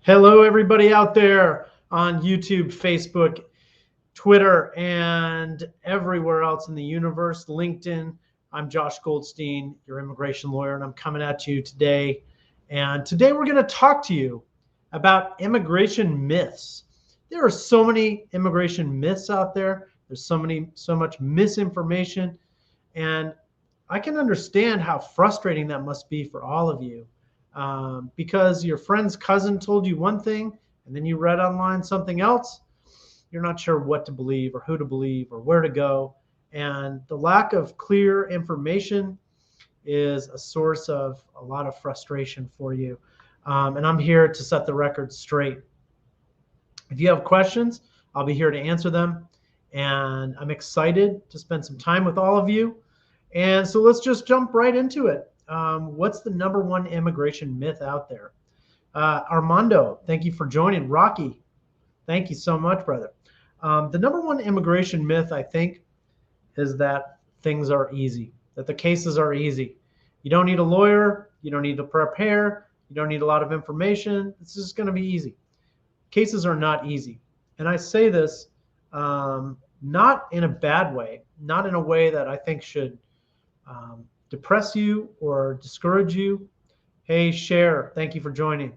Hello, everybody out there on YouTube, Facebook, Twitter, and everywhere else in the universe, LinkedIn. I'm Josh Goldstein, your immigration lawyer, and I'm coming at you today. And today we're going to talk to you about immigration myths. There are so many immigration myths out there. There's so much misinformation, and I can understand how frustrating that must be for all of you, because your friend's cousin told you one thing and then you read online something else. You're not sure what to believe or who to believe or where to go. And the lack of clear information is a source of a lot of frustration for you. And I'm here to set the record straight. If you have questions, I'll be here to answer them. And I'm excited to spend some time with all of you. And so let's just jump right into it. What's the number one immigration myth out there? Armando, thank you for joining. Rocky, thank you so much, brother. The number one immigration myth, I think, is that things are easy, that the cases are easy. You don't need a lawyer. You don't need to prepare. You don't need a lot of information. It's just going to be easy. Cases are not easy. And I say this not in a bad way, not in a way that I think should depress you or discourage you. Hey, Cher, thank you for joining.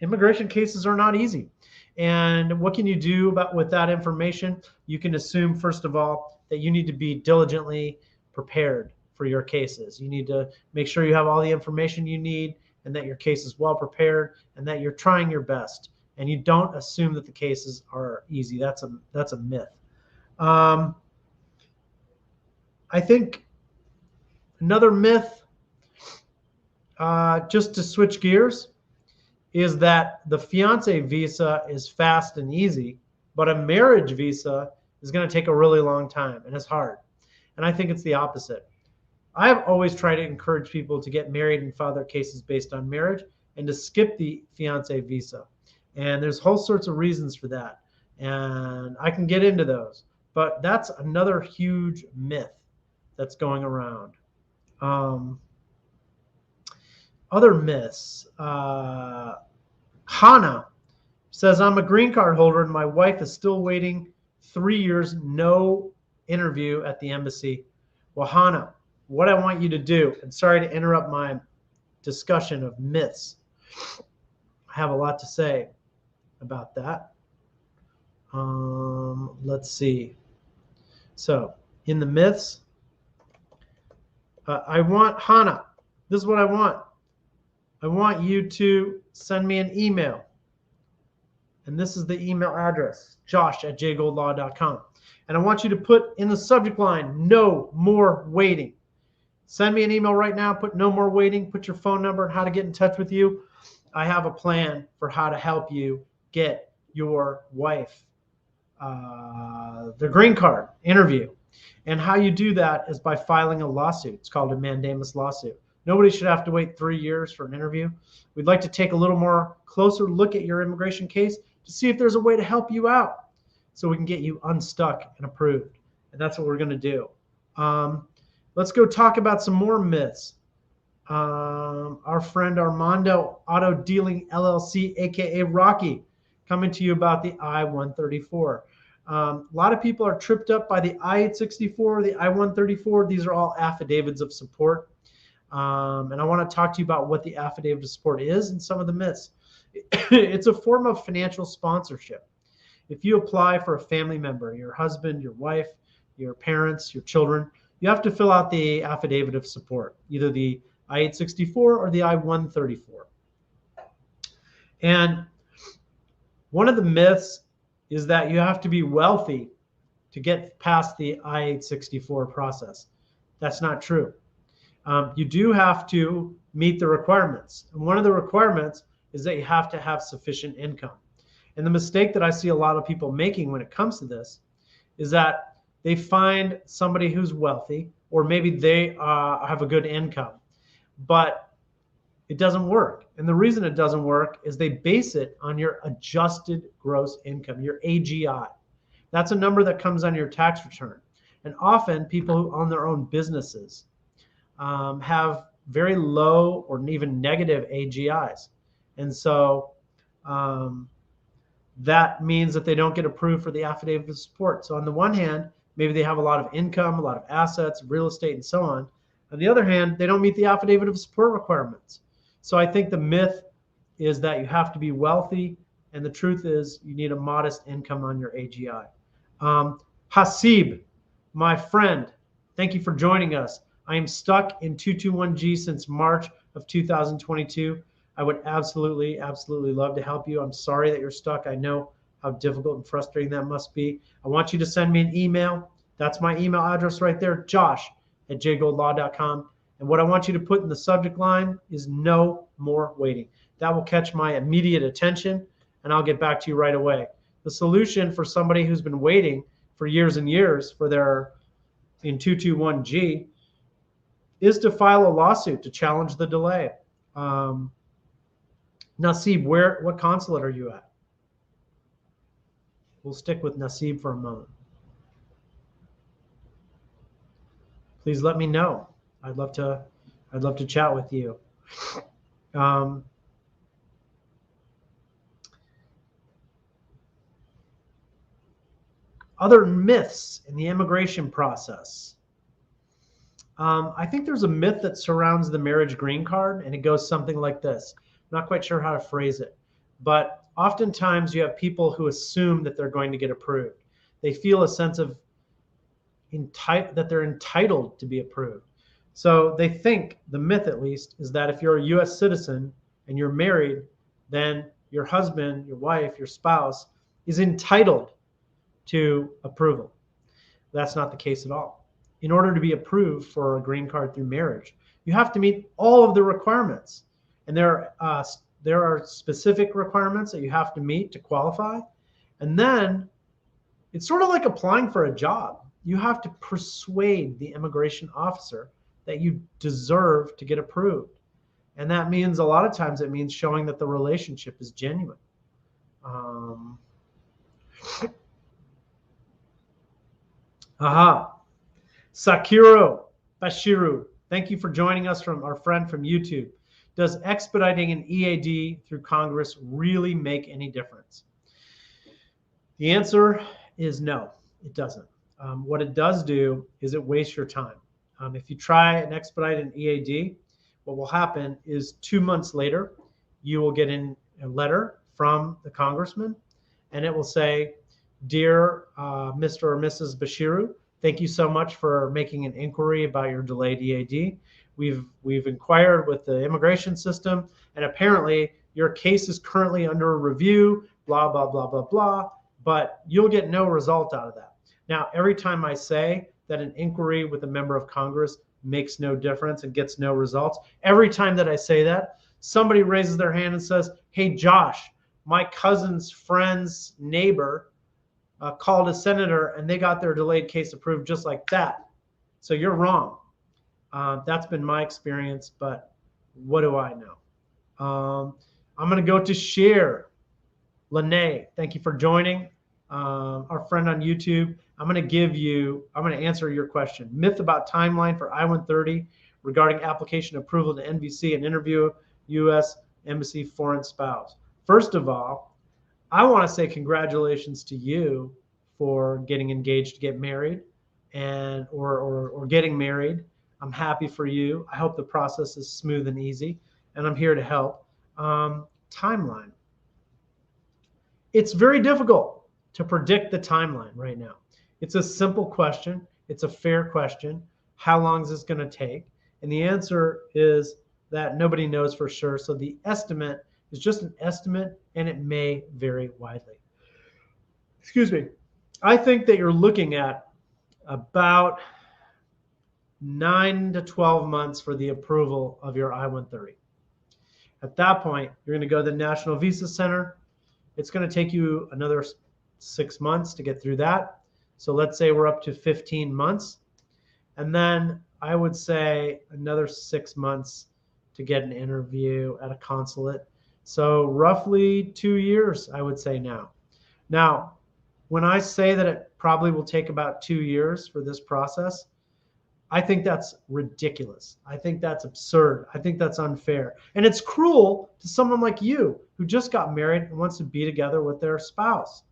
Immigration cases are not easy. And what can you do with that information? You can assume, first of all, that you need to be diligently prepared for your cases. You need to make sure you have all the information you need and that your case is well prepared and that you're trying your best. And you don't assume that the cases are easy. That's a myth. I think another myth, just to switch gears, is that the fiance visa is fast and easy, but a marriage visa is going to take a really long time and it's hard. And I think it's the opposite. I have always tried to encourage people to get married and file their cases based on marriage and to skip the fiance visa. And there's whole sorts of reasons for that. And I can get into those. But that's another huge myth that's going around. Other myths. Hannah says, I'm a green card holder and my wife is still waiting 3 years, no interview at the embassy. Well, Hannah, what I want you to do, and sorry to interrupt my discussion of myths, I have a lot to say about that. Let's see. So in the myths, I want Hannah, this is what I want. I want you to send me an email. And this is the email address, josh@jgoldlaw.com. And I want you to put in the subject line, no more waiting. Send me an email right now, put no more waiting, put your phone number and how to get in touch with you. I have a plan for how to help you get your wife the green card interview. And how you do that is by filing a lawsuit. It's called a Mandamus lawsuit. Nobody should have to wait 3 years for an interview. We'd like to take a little more closer look at your immigration case to see if there's a way to help you out so we can get you unstuck and approved. And that's what we're going to do. Let's go talk about some more myths. Our friend Armando Auto Dealing LLC, aka Rocky, coming to you about the I-134. A lot of people are tripped up by the I-864, the I-134. These are all affidavits of support. And I want to talk to you about what the affidavit of support is and some of the myths. It's a form of financial sponsorship. If you apply for a family member, your husband, your wife, your parents, your children, you have to fill out the affidavit of support, either the I-864 or the I-134. And one of the myths is that you have to be wealthy to get past the I-864 process. That's not true. You do have to meet the requirements. And one of the requirements is that you have to have sufficient income. And the mistake that I see a lot of people making when it comes to this is that they find somebody who's wealthy, or maybe they have a good income, but it doesn't work. And the reason it doesn't work is they base it on your adjusted gross income, your AGI. That's a number that comes on your tax return. And often people who own their own businesses have very low or even negative AGIs. And so that means that they don't get approved for the affidavit of support. So on the one hand, maybe they have a lot of income, a lot of assets, real estate, and so on. On the other hand, they don't meet the affidavit of support requirements. So I think the myth is that you have to be wealthy, and the truth is you need a modest income on your AGI. Hasib, my friend, thank you for joining us. I am stuck in 221G since March of 2022. I would absolutely love to help you. I'm sorry that you're stuck. I know how difficult and frustrating that must be. I want you to send me an email. That's my email address right there, josh@jgoldlaw.com. And what I want you to put in the subject line is no more waiting. That will catch my immediate attention, and I'll get back to you right away. The solution for somebody who's been waiting for years and years for their in 221G is to file a lawsuit to challenge the delay. Nasib, what consulate are you at? We'll stick with Nasib for a moment. Please let me know. I'd love to chat with you. Other myths in the immigration process. I think there's a myth that surrounds the marriage green card, and it goes something like this. I'm not quite sure how to phrase it, but oftentimes you have people who assume that they're going to get approved. They feel a sense of that they're entitled to be approved. So they think, the myth at least, is that if you're a US citizen and you're married, then your husband, your wife, your spouse is entitled to approval. That's not the case at all. In order to be approved for a green card through marriage, you have to meet all of the requirements. And there are specific requirements that you have to meet to qualify. And then it's sort of like applying for a job. You have to persuade the immigration officer that you deserve to get approved. And that means a lot of times it means showing that the relationship is genuine. Sakiro Bashiru, thank you for joining us, from our friend from YouTube. Does expediting an EAD through Congress really make any difference? The answer is no, it doesn't. What it does do is it wastes your time. If you try and expedite an EAD, what will happen is 2 months later, you will get in a letter from the congressman, and it will say, "Dear Mr. or Mrs. Bashiru, thank you so much for making an inquiry about your delayed EAD. We've inquired with the immigration system, and apparently your case is currently under review, blah, blah, blah, blah, blah, but you'll get no result out of that." Now, every time I say that an inquiry with a member of Congress makes no difference and gets no results, every time that I say that, somebody raises their hand and says, "Hey, Josh, my cousin's friend's neighbor called a senator and they got their delayed case approved just like that. So you're wrong." That's been my experience, but what do I know? I'm going to go to Share. Lene, thank you for joining. Our friend on YouTube. I'm going to answer your question. Myth about timeline for I-130 regarding application approval to NVC and interview U.S. Embassy foreign spouse. First of all, I want to say congratulations to you for getting engaged to get married or getting married. I'm happy for you. I hope the process is smooth and easy, and I'm here to help. Timeline. It's very difficult to predict the timeline right now. It's a simple question. It's a fair question. How long is this going to take? And the answer is that nobody knows for sure. So the estimate is just an estimate, and it may vary widely. Excuse me. I think that you're looking at about 9 to 12 months for the approval of your I-130. At that point, you're going to go to the National Visa Center. It's going to take you another 6 months to get through that. So let's say we're up to 15 months. And then I would say another 6 months to get an interview at a consulate. So roughly 2 years, I would say now. Now, when I say that it probably will take about 2 years for this process, I think that's ridiculous. I think that's absurd. I think that's unfair. And it's cruel to someone like you who just got married and wants to be together with their spouse.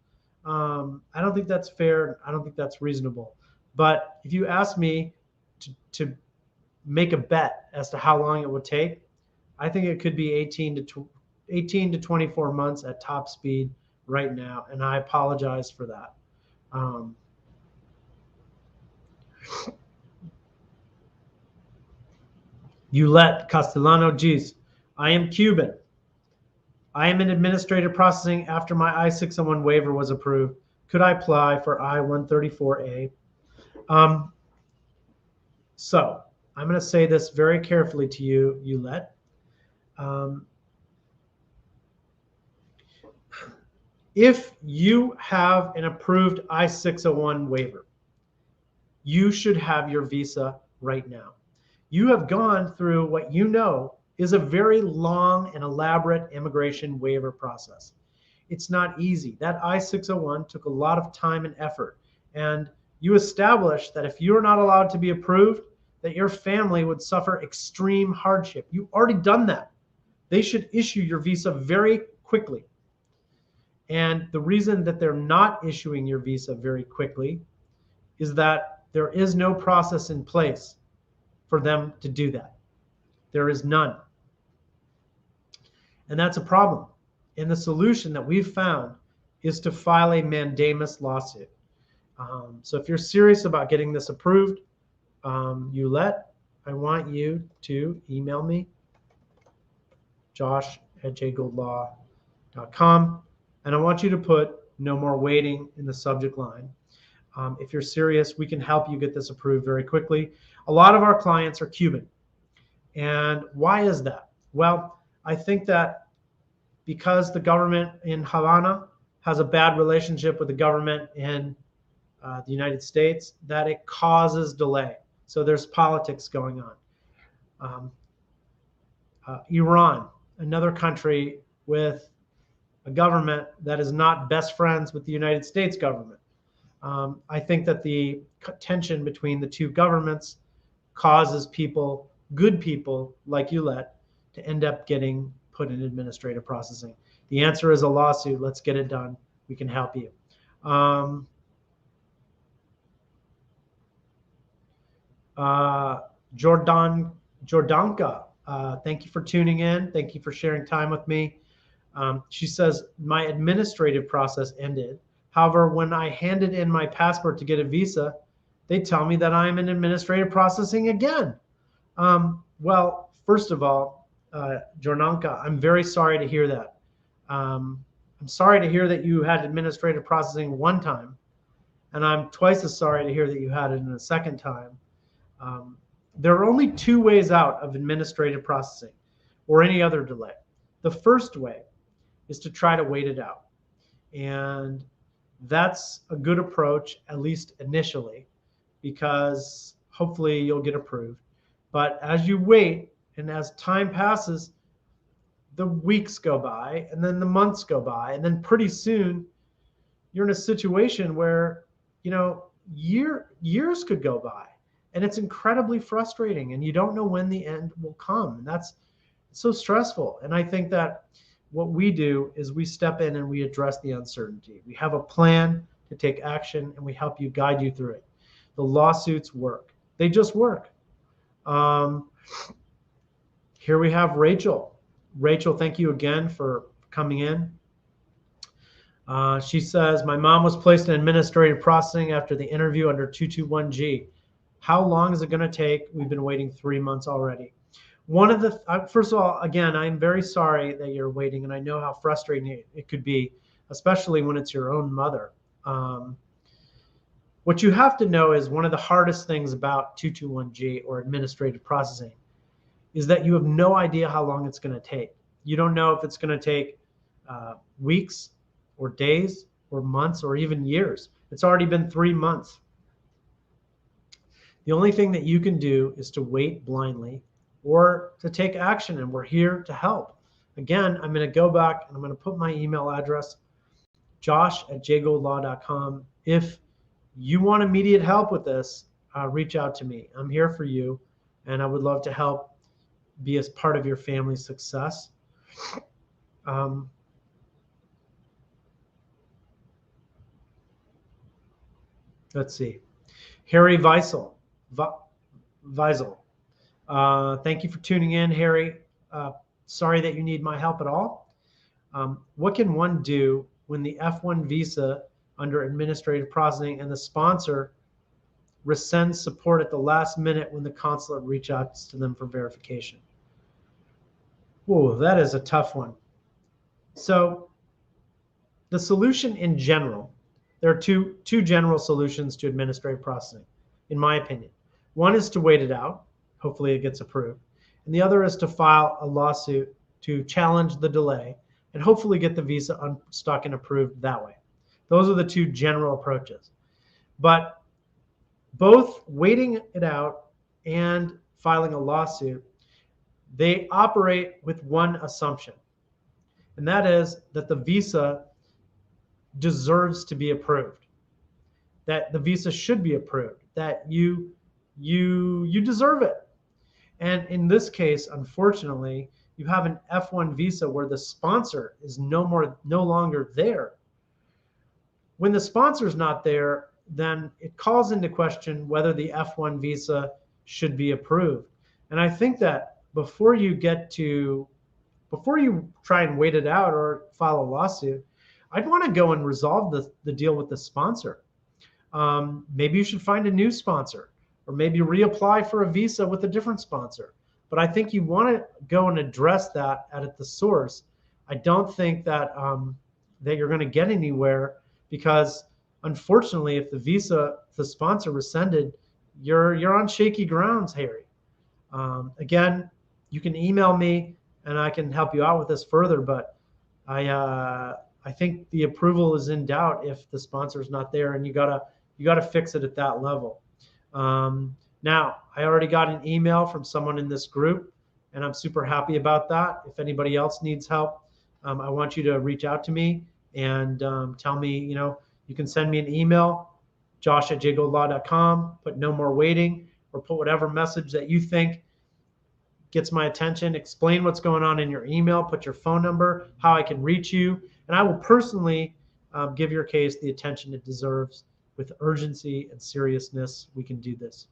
I don't think that's fair. I don't think that's reasonable. But if you ask me to make a bet as to how long it would take, I think it could be 18 to 24 months at top speed right now. And I apologize for that. Yulet Castellano, geez, I am Cuban. I am in administrative processing after my I-601 waiver was approved. Could I apply for I-134A? So I'm going to say this very carefully to you, Yulet. If you have an approved I-601 waiver, you should have your visa right now. You have gone through what you know is a very long and elaborate immigration waiver process. It's not easy. That I-601 took a lot of time and effort. And you established that if you're not allowed to be approved, that your family would suffer extreme hardship. You've already done that. They should issue your visa very quickly. And the reason that they're not issuing your visa very quickly is that there is no process in place for them to do that. There is none. And that's a problem. And the solution that we've found is to file a mandamus lawsuit. So if you're serious about getting this approved, Yulet, I want you to email me, josh@jgoldlaw.com, and I want you to put "no more waiting" in the subject line. If you're serious, we can help you get this approved very quickly. A lot of our clients are Cuban. And why is that? Well, I think that because the government in Havana has a bad relationship with the government in the United States, that it causes delay. So there's politics going on. Iran, another country with a government that is not best friends with the United States government. I think that the tension between the two governments causes people, good people like Yulet, to end up getting put in administrative processing. The answer is a lawsuit. Let's get it done. We can help you. Jordanka, thank you for tuning in. Thank you for sharing time with me. She says, my administrative process ended. However, when I handed in my passport to get a visa, they tell me that I'm in administrative processing again. Well, first of all, Jordanka, I'm very sorry to hear that. I'm sorry to hear that you had administrative processing one time, and I'm twice as sorry to hear that you had it in a second time. There are only two ways out of administrative processing or any other delay. The first way is to try to wait it out. And that's a good approach, at least initially, because hopefully you'll get approved. But as you wait and as time passes, the weeks go by and then the months go by, and then pretty soon you're in a situation where, you know, years could go by, and it's incredibly frustrating, and you don't know when the end will come. And that's so stressful. And I think that what we do is we step in and we address the uncertainty. We have a plan to take action, and we help you, guide you through it. The lawsuits work. They just work. Here we have Rachel. Rachel, thank you again for coming in. She says, my mom was placed in administrative processing after the interview under 221G. How long is it going to take? We've been waiting 3 months already. One of the, first of all, again, I'm very sorry that you're waiting, and I know how frustrating it could be, especially when it's your own mother. What you have to know is one of the hardest things about 221G or administrative processing is that you have no idea how long it's going to take. You don't know if it's going to take weeks or days or months or even years. It's already been 3 months. The only thing that you can do is to wait blindly or to take action, and we're here to help. Again, I'm going to go back and I'm going to put my email address, josh@jgoldlaw.com. If you want immediate help with this, reach out to me. I'm here for you, and I would love to help be as part of your family's success. Let's see. Harry Weisel. Thank you for tuning in, Harry. Sorry that you need my help at all. What can one do when the F1 visa under administrative processing and the sponsor rescinds support at the last minute when the consulate reaches out to them for verification? Whoa, that is a tough one. So the solution in general, there are two general solutions to administrative processing, in my opinion. One is to wait it out. Hopefully it gets approved. And the other is to file a lawsuit to challenge the delay and hopefully get the visa unstuck and approved that way. Those are the two general approaches. But both waiting it out and filing a lawsuit, they operate with one assumption, and that is that the visa deserves to be approved, that the visa should be approved, that you deserve it. And in this case, unfortunately, you have an F1 visa where the sponsor is no longer there. When the sponsor is not there, then it calls into question whether the F1 visa should be approved. And I think that before you try and wait it out or file a lawsuit, I'd want to go and resolve the deal with the sponsor. Maybe you should find a new sponsor, or maybe reapply for a visa with a different sponsor. But I think you want to go and address that at the source. I don't think that that you're going to get anywhere, because unfortunately, if the sponsor rescinded, you're on shaky grounds, Harry. Again, you can email me and I can help you out with this further, but I think the approval is in doubt if the sponsor is not there, and you gotta fix it at that level. Now, I already got an email from someone in this group, and I'm super happy about that. If anybody else needs help, I want you to reach out to me and tell me, you can send me an email, josh@jgoldlaw.com, put "no more waiting," or put whatever message that you think gets my attention. Explain what's going on in your email, put your phone number, how I can reach you, and I will personally give your case the attention it deserves. With urgency and seriousness, we can do this.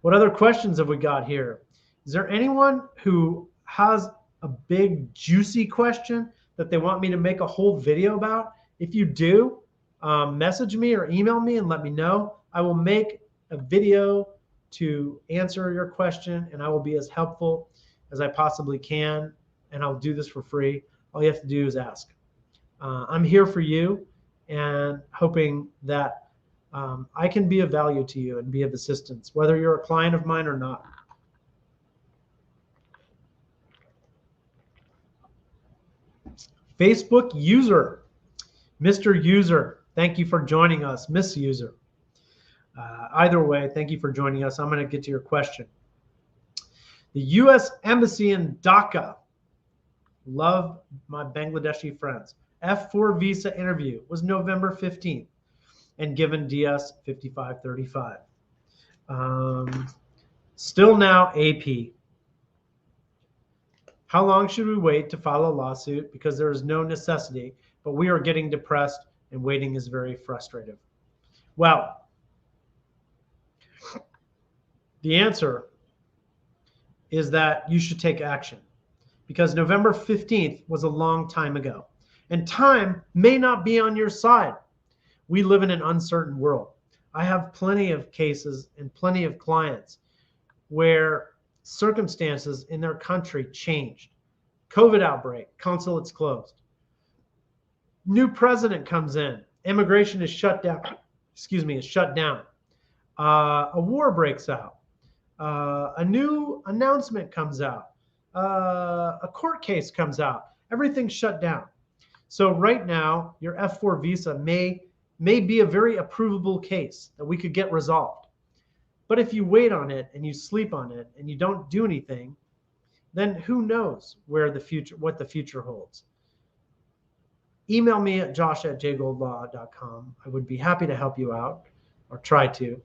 What other questions have we got here? Is there anyone who has a big juicy question that they want me to make a whole video about? If you do, message me or email me and let me know. I will make a video to answer your question, and I will be as helpful as I possibly can, and I'll do this for free. All you have to do is ask. I'm here for you, and hoping that I can be of value to you and be of assistance, whether you're a client of mine or not. Facebook user, Mr. User, thank you for joining us. Miss User. Either way, thank you for joining us. I'm going to get to your question. The U.S. Embassy in Dhaka, love my Bangladeshi friends, F4 visa interview was November 15th and given DS 5535. Still now AP. How long should we wait to file a lawsuit? Because there is no necessity, but we are getting depressed and waiting is very frustrating. Well, the answer is that you should take action, because November 15th was a long time ago, and time may not be on your side. We live in an uncertain world. I have plenty of cases and plenty of clients where circumstances in their country changed. COVID outbreak, consulates closed. New president comes in, immigration is shut down. A war breaks out. A new announcement comes out. A court case comes out. Everything's shut down. So right now, your F4 visa may be a very approvable case that we could get resolved. But if you wait on it and you sleep on it and you don't do anything, then who knows what the future holds. Email me at josh@jgoldlaw.com. I would be happy to help you out. or try to.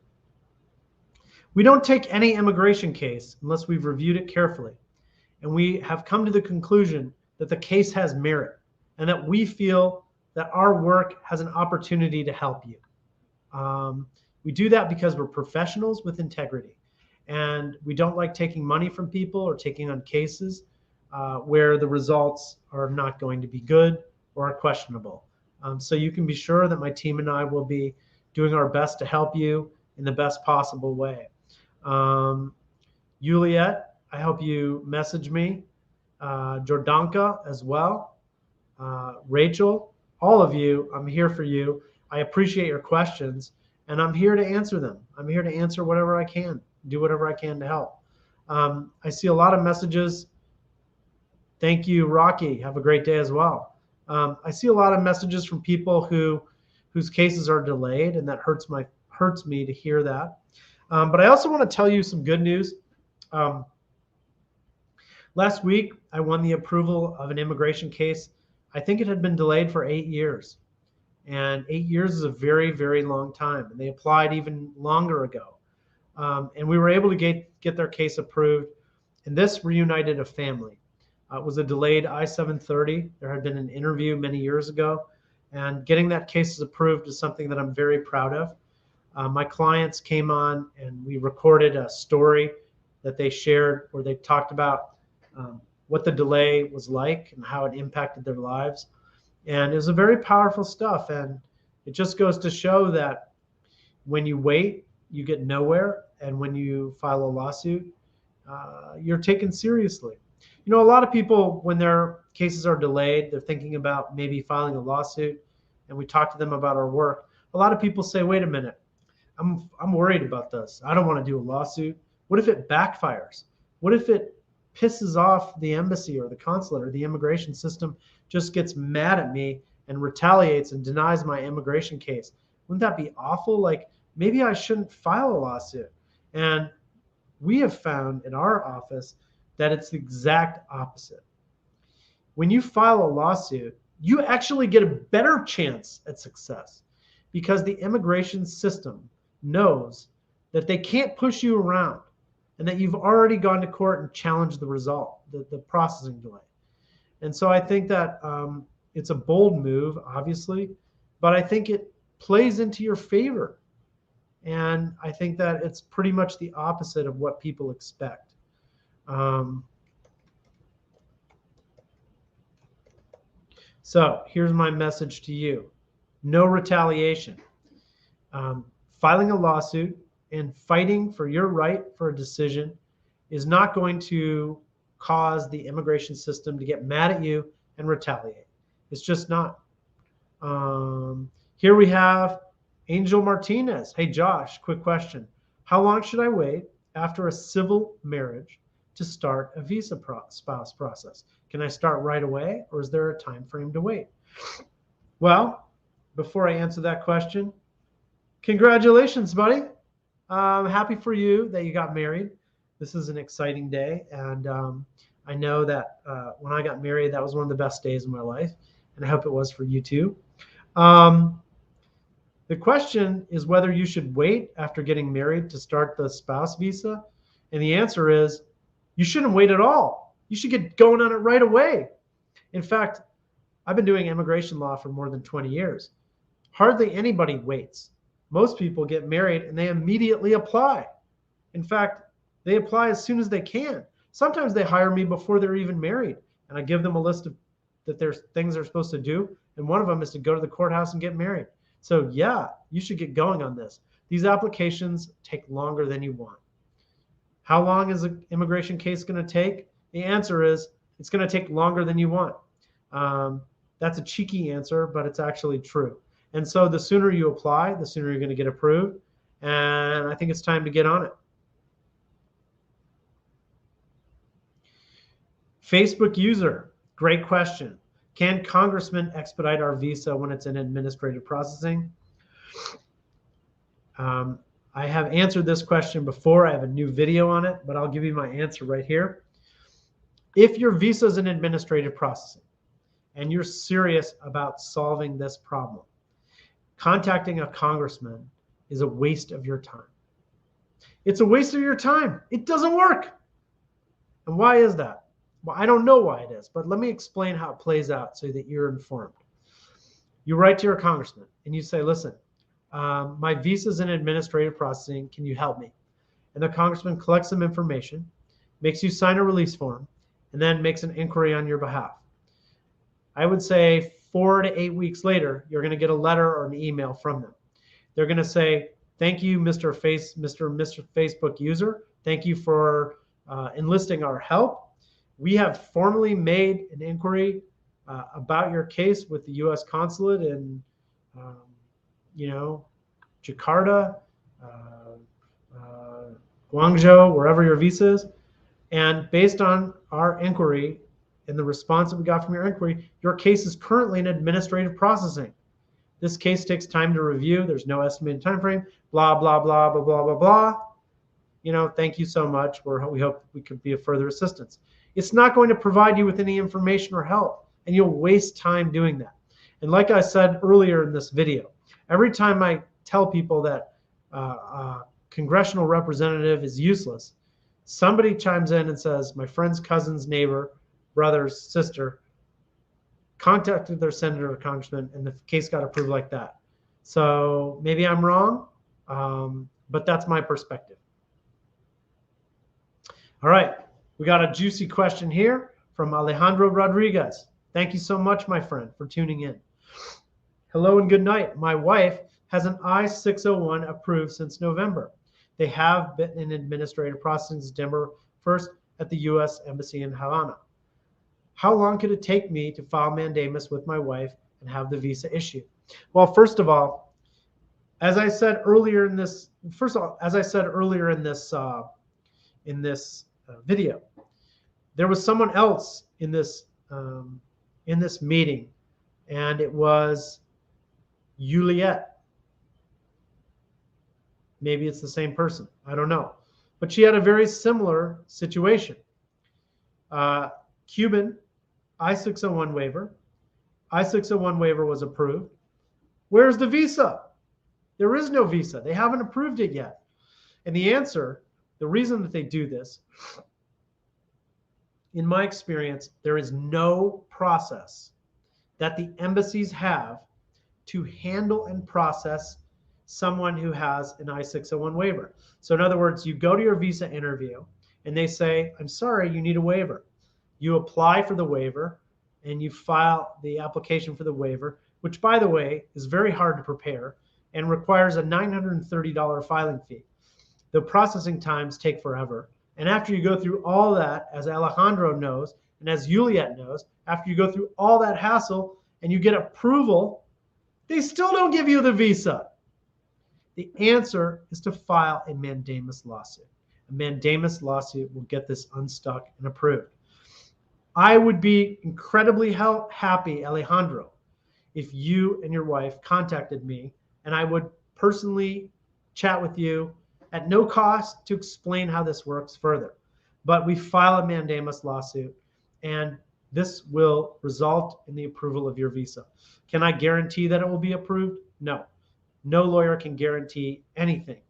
We don't take any immigration case unless we've reviewed it carefully, and we have come to the conclusion that the case has merit, and that we feel that our work has an opportunity to help you. We do that because we're professionals with integrity, and we don't like taking money from people or taking on cases where the results are not going to be good or are questionable. So you can be sure that my team and I will be doing our best to help you in the best possible way. Juliet, I hope you message me. Jordanka as well. Rachel, all of you, I'm here for you. I appreciate your questions, and I'm here to answer them. I'm here to answer whatever I can, do whatever I can to help. I see a lot of messages. Thank you, Rocky. Have a great day as well. I see a lot of messages from people whose cases are delayed, and that hurts me to hear that. But I also want to tell you some good news. Last week, I won the approval of an immigration case. I think it had been delayed for 8 years. And 8 years is a very, very long time. And they applied even longer ago. And we were able to get their case approved. And this reunited a family. It was a delayed I-730. There had been an interview many years ago. And getting that case approved is something that I'm very proud of. My clients came on and we recorded a story that they shared where they talked about what the delay was like and how it impacted their lives. And it was a very powerful stuff. And it just goes to show that when you wait, you get nowhere. And when you file a lawsuit, you're taken seriously. You know, a lot of people, when their cases are delayed, they're thinking about maybe filing a lawsuit. And we talk to them about our work. A lot of people say, wait a minute, I'm worried about this. I don't want to do a lawsuit. What if it backfires? What if it pisses off the embassy or the consulate or the immigration system, just gets mad at me and retaliates and denies my immigration case? Wouldn't that be awful? Like, maybe I shouldn't file a lawsuit. And we have found in our office that it's the exact opposite. When you file a lawsuit, you actually get a better chance at success because the immigration system knows that they can't push you around and that you've already gone to court and challenged the result, the processing delay. And so I think that it's a bold move, obviously, but I think it plays into your favor. And I think that it's pretty much the opposite of what people expect. So here's my message to you. No retaliation. Filing a lawsuit and fighting for your right for a decision is not going to cause the immigration system to get mad at you and retaliate. It's just not. Here we have Angel Martinez. Hey, Josh, quick question. How long should I wait after a civil marriage to start a visa spouse process? Can I start right away, or is there a time frame to wait? Well, before I answer that question, congratulations, buddy. I'm happy for you that you got married. This is an exciting day. And I know that when I got married, that was one of the best days of my life. And I hope it was for you too. The question is whether you should wait after getting married to start the spouse visa. And the answer is you shouldn't wait at all. You should get going on it right away. In fact, I've been doing immigration law for more than 20 years. Hardly anybody waits. Most people get married and they immediately apply. In fact, they apply as soon as they can. Sometimes they hire me before they're even married, and I give them a list of that there's things they're supposed to do, and one of them is to go to the courthouse and get married. So yeah, you should get going on this. These applications take longer than you want. How long is an immigration case going to take? The answer is it's going to take longer than you want. That's a cheeky answer, but it's actually true. And so the sooner you apply, the sooner you're going to get approved. And I think it's time to get on it. Facebook user, great question. Can congressmen expedite our visa when it's in administrative processing? I have answered this question before. I have a new video on it, but I'll give you my answer right here. If your visa is in administrative processing and you're serious about solving this problem, contacting a congressman is a waste of your time. It's a waste of your time. It doesn't work. And why is that? Well, I don't know why it is, but let me explain how it plays out so that you're informed. You write to your congressman and you say, listen, my visa's in administrative processing. Can you help me? And the congressman collects some information, makes you sign a release form, and then makes an inquiry on your behalf. I would say 4 to 8 weeks later, you're going to get a letter or an email from them. They're going to say, thank you, Mr. Facebook user. Thank you for enlisting our help. We have formally made an inquiry about your case with the U.S. consulate in, Jakarta, Guangzhou, wherever your visa is. And based on our inquiry and the response that we got from your inquiry, your case is currently in administrative processing. This case takes time to review. There's no estimated time frame. Blah, blah, blah, blah, blah, blah, blah. Thank you so much. We hope we could be of further assistance. It's not going to provide you with any information or help, and you'll waste time doing that. And like I said earlier in this video, every time I tell people that congressional representative is useless, somebody chimes in and says, my friend's cousin's neighbor, brother's sister contacted their senator or congressman, and the case got approved like that. So maybe I'm wrong, but that's my perspective. All right, we got a juicy question here from Alejandro Rodriguez. Thank you so much, my friend, for tuning in. Hello and good night. My wife has an I-601 approved since November. They have been in administrative processing since December 1st at the U.S. Embassy in Havana. How long could it take me to file mandamus with my wife and have the visa issued? Well, first of all, as I said earlier in this, video, there was someone else in this meeting, and it was Juliet. Maybe it's the same person. I don't know. But she had a very similar situation. Cuban I-601 waiver. I-601 waiver was approved. Where's the visa? There is no visa. They haven't approved it yet. And the answer, the reason that they do this, in my experience, there is no process that the embassies have to handle and process someone who has an I-601 waiver. So in other words, you go to your visa interview and they say, I'm sorry, you need a waiver. You apply for the waiver and you file the application for the waiver, which by the way, is very hard to prepare and requires a $930 filing fee. The processing times take forever. And after you go through all that, as Alejandro knows, and as Juliet knows, after you go through all that hassle and you get approval, they still don't give you the visa. The answer is to file a mandamus lawsuit. A mandamus lawsuit will get this unstuck and approved. I would be incredibly happy, Alejandro, if you and your wife contacted me and I would personally chat with you at no cost to explain how this works further. But we file a mandamus lawsuit and this will result in the approval of your visa. Can I guarantee that it will be approved? No. No lawyer can guarantee anything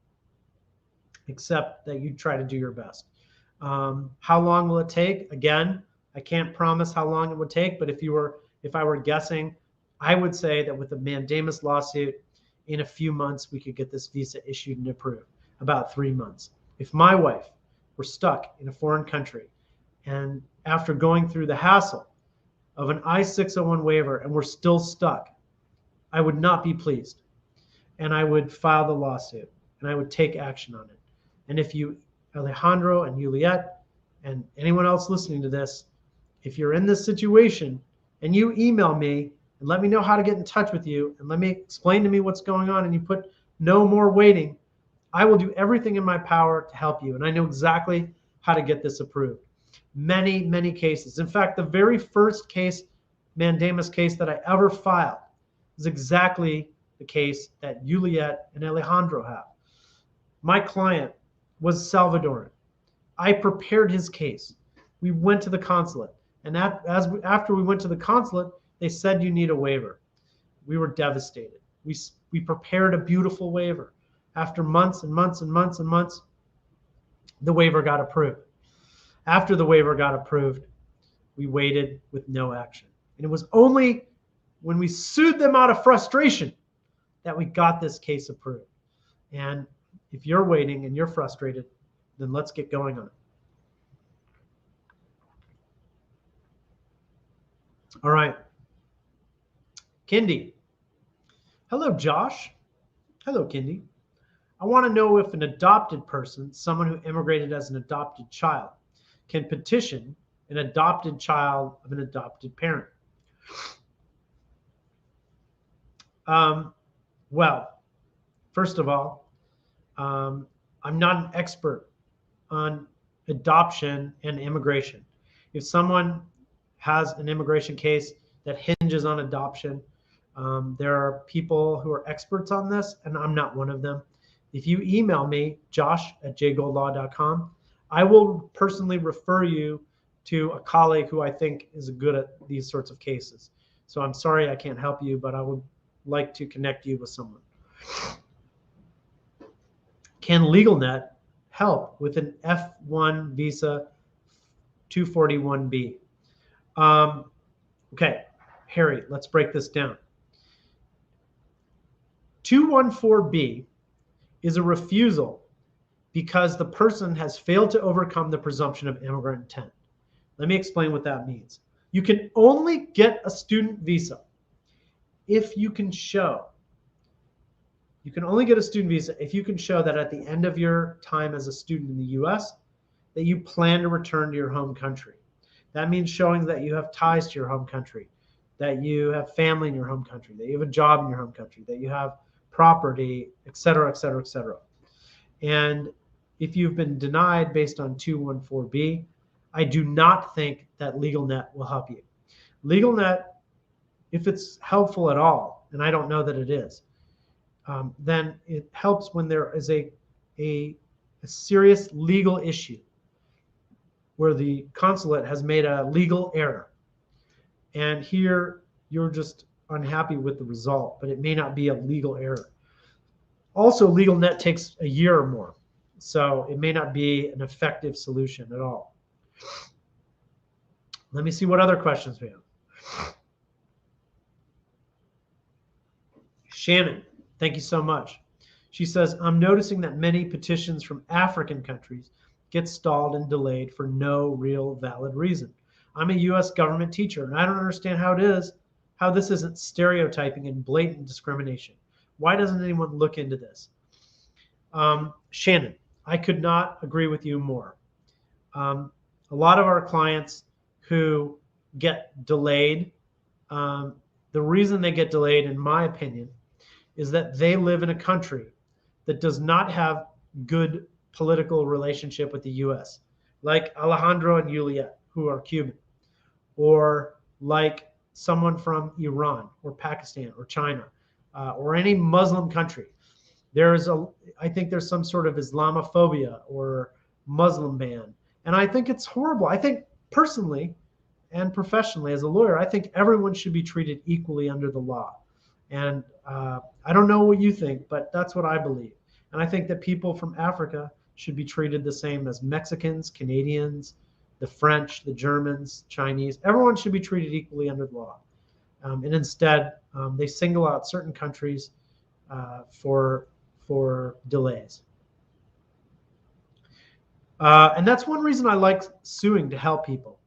except that you try to do your best. How long will it take? Again, I can't promise how long it would take, but if I were guessing, I would say that with a mandamus lawsuit, in a few months, we could get this visa issued and approved, about 3 months. If my wife were stuck in a foreign country and after going through the hassle of an I-601 waiver and we're still stuck, I would not be pleased. And I would file the lawsuit and I would take action on it. And if you, Alejandro and Juliet and anyone else listening to this, if you're in this situation and you email me and let me know how to get in touch with you and let me explain to me what's going on and you put no more waiting, I will do everything in my power to help you. And I know exactly how to get this approved. Many, many cases. In fact, the very first case, mandamus case that I ever filed is exactly the case that Juliet and Alejandro have. My client was Salvadoran. I prepared his case. We went to the consulate. And after we went to the consulate, they said you need a waiver. We were devastated. We prepared a beautiful waiver. After months and months and months and months, the waiver got approved. After the waiver got approved, we waited with no action. And it was only when we sued them out of frustration that we got this case approved. And if you're waiting and you're frustrated, then let's get going on it. All right. Kindy. Hello, Josh. Hello, Kindy. I want to know if an adopted person, someone who immigrated as an adopted child, can petition an adopted child of an adopted parent. Well, first of all, I'm not an expert on adoption and immigration. If someone has an immigration case that hinges on adoption, there are people who are experts on this, and I'm not one of them. If you email me, josh@jgoldlaw.com, I will personally refer you to a colleague who I think is good at these sorts of cases. So I'm sorry I can't help you, but I would like to connect you with someone. Can LegalNet help with an F1 visa 241B? Okay, Harry, let's break this down. 214B is a refusal because the person has failed to overcome the presumption of immigrant intent. Let me explain what that means. You can only get a student visa if you can show. You can only get a student visa if you can show that at the end of your time as a student in the US, that you plan to return to your home country. That means showing that you have ties to your home country, that you have family in your home country, that you have a job in your home country, that you have property, et cetera, et cetera, et cetera. And if you've been denied based on 214B, I do not think that LegalNet will help you. LegalNet, if it's helpful at all, and I don't know that it is, then it helps when there is a serious legal issue where the consulate has made a legal error. And here you're just unhappy with the result, but it may not be a legal error. Also, LegalNet takes a year or more, so it may not be an effective solution at all. Let me see what other questions we have. Shannon, thank you so much. She says, I'm noticing that many petitions from African countries get stalled and delayed for no real valid reason. I'm a US government teacher, and I don't understand how this isn't stereotyping and blatant discrimination. Why doesn't anyone look into this? Shannon, I could not agree with you more. A lot of our clients who get delayed, the reason they get delayed, in my opinion, is that they live in a country that does not have good political relationship with the US, like Alejandro and Juliet, who are Cuban, or like someone from Iran or Pakistan or China, or any Muslim country. I think there's some sort of Islamophobia or Muslim ban. And I think it's horrible. I think personally and professionally as a lawyer, I think everyone should be treated equally under the law. And I don't know what you think, but that's what I believe. And I think that people from Africa should be treated the same as Mexicans, Canadians, the French, the Germans, Chinese. Everyone should be treated equally under the law. And instead, they single out certain countries for delays. And that's one reason I like suing, to help people.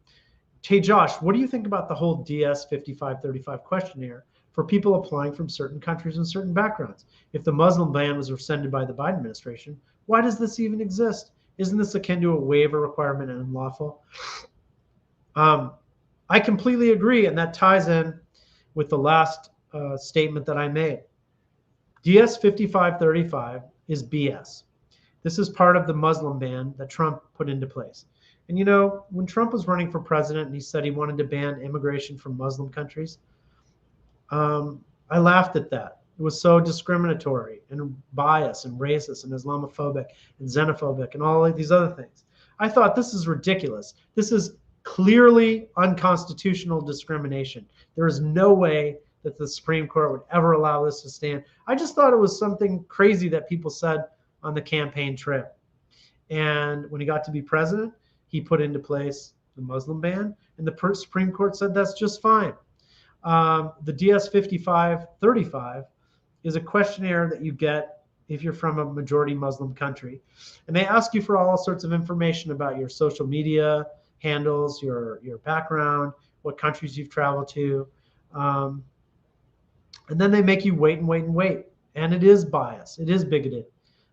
Hey, Josh, what do you think about the whole DS 5535 questionnaire for people applying from certain countries and certain backgrounds? If the Muslim ban was rescinded by the Biden administration, why does this even exist? Isn't this akin to a waiver requirement and unlawful? I completely agree, and that ties in with the last statement that I made. DS 5535 is BS. This is part of the Muslim ban that Trump put into place. And you know, when Trump was running for president and he said he wanted to ban immigration from Muslim countries, I laughed at that. It was so discriminatory and biased and racist and Islamophobic and xenophobic and all of these other things. I thought, this is ridiculous. This is clearly unconstitutional discrimination. There is no way that the Supreme Court would ever allow this to stand. I just thought it was something crazy that people said on the campaign trail. And when he got to be president, he put into place the Muslim ban, and the Supreme Court said that's just fine. The DS 5535 is a questionnaire that you get if you're from a majority Muslim country. And they ask you for all sorts of information about your social media handles, your background, what countries you've traveled to. And then they make you wait and wait and wait. And it is biased. It is bigoted.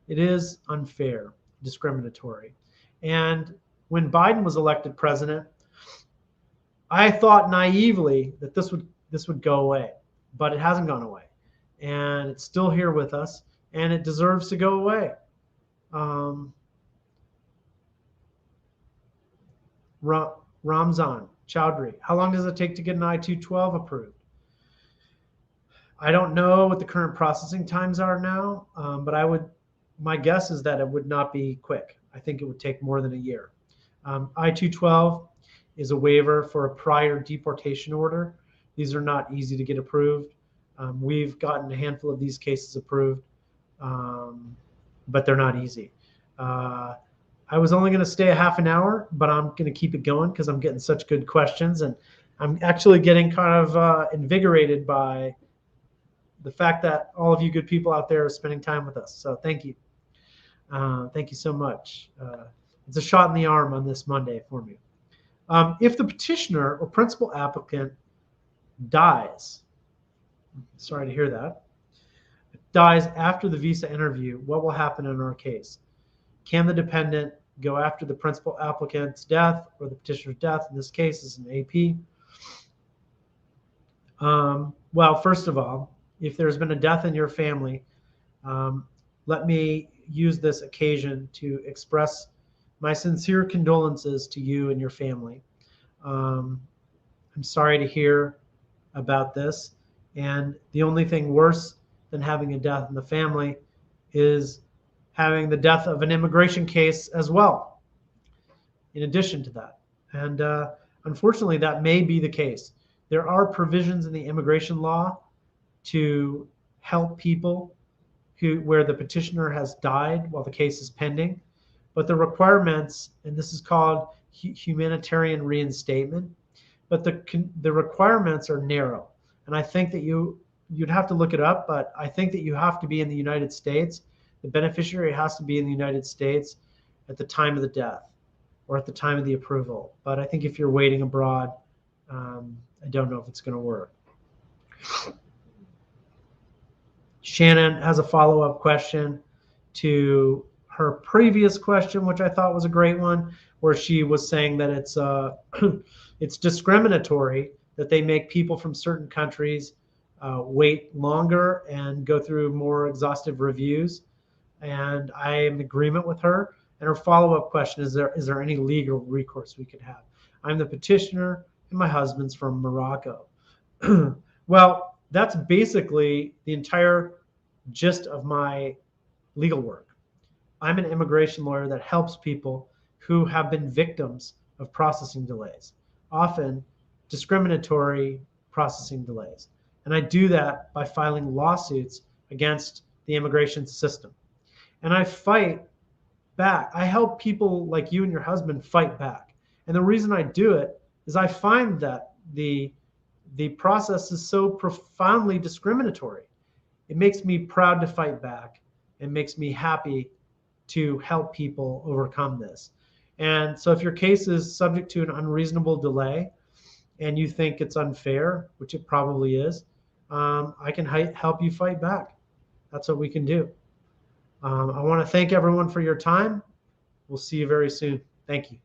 It is unfair, discriminatory. And when Biden was elected president, I thought naively that this would go away, but it hasn't gone away. And it's still here with us, and it deserves to go away. Ramzan Chowdhury, how long does it take to get an I-212 approved? I don't know what the current processing times are now, but my guess is that it would not be quick. I think it would take more than a year. I-212 is a waiver for a prior deportation order. These are not easy to get approved. We've gotten a handful of these cases approved, but they're not easy. I was only going to stay a half an hour, but I'm going to keep it going because I'm getting such good questions, and I'm actually getting kind of invigorated by the fact that all of you good people out there are spending time with us. So thank you. Thank you so much. It's a shot in the arm on this Monday for me. If the petitioner or principal applicant dies, sorry to hear that, dies after the visa interview, what will happen in our case? Can the dependent go after the principal applicant's death or the petitioner's death? In this case, is an AP. Well, first of all, if there's been a death in your family, let me use this occasion to express my sincere condolences to you and your family. I'm sorry to hear about this. And the only thing worse than having a death in the family is having the death of an immigration case as well, in addition to that. And unfortunately, that may be the case. There are provisions in the immigration law to help people where the petitioner has died while the case is pending. But the requirements, and this is called humanitarian reinstatement, but the requirements are narrow. And I think that you'd have to look it up, but I think that you have to be in the United States. The beneficiary has to be in the United States at the time of the death or at the time of the approval. But I think if you're waiting abroad, I don't know if it's going to work. Shannon has a follow-up question to her previous question, which I thought was a great one, where she was saying that it's it's discriminatory that they make people from certain countries wait longer and go through more exhaustive reviews. And I am in agreement with her. And her follow-up question is there any legal recourse we could have? I'm the petitioner, and my husband's from Morocco. Well, that's basically the entire gist of my legal work. I'm an immigration lawyer that helps people who have been victims of processing delays, often discriminatory processing delays. And I do that by filing lawsuits against the immigration system. And I fight back. I help people like you and your husband fight back. And the reason I do it is I find that the process is so profoundly discriminatory. It makes me proud to fight back. It makes me happy to help people overcome this. And so if your case is subject to an unreasonable delay and you think it's unfair, which it probably is, I can help you fight back. That's what we can do. I want to thank everyone for your time. We'll see you very soon. Thank you.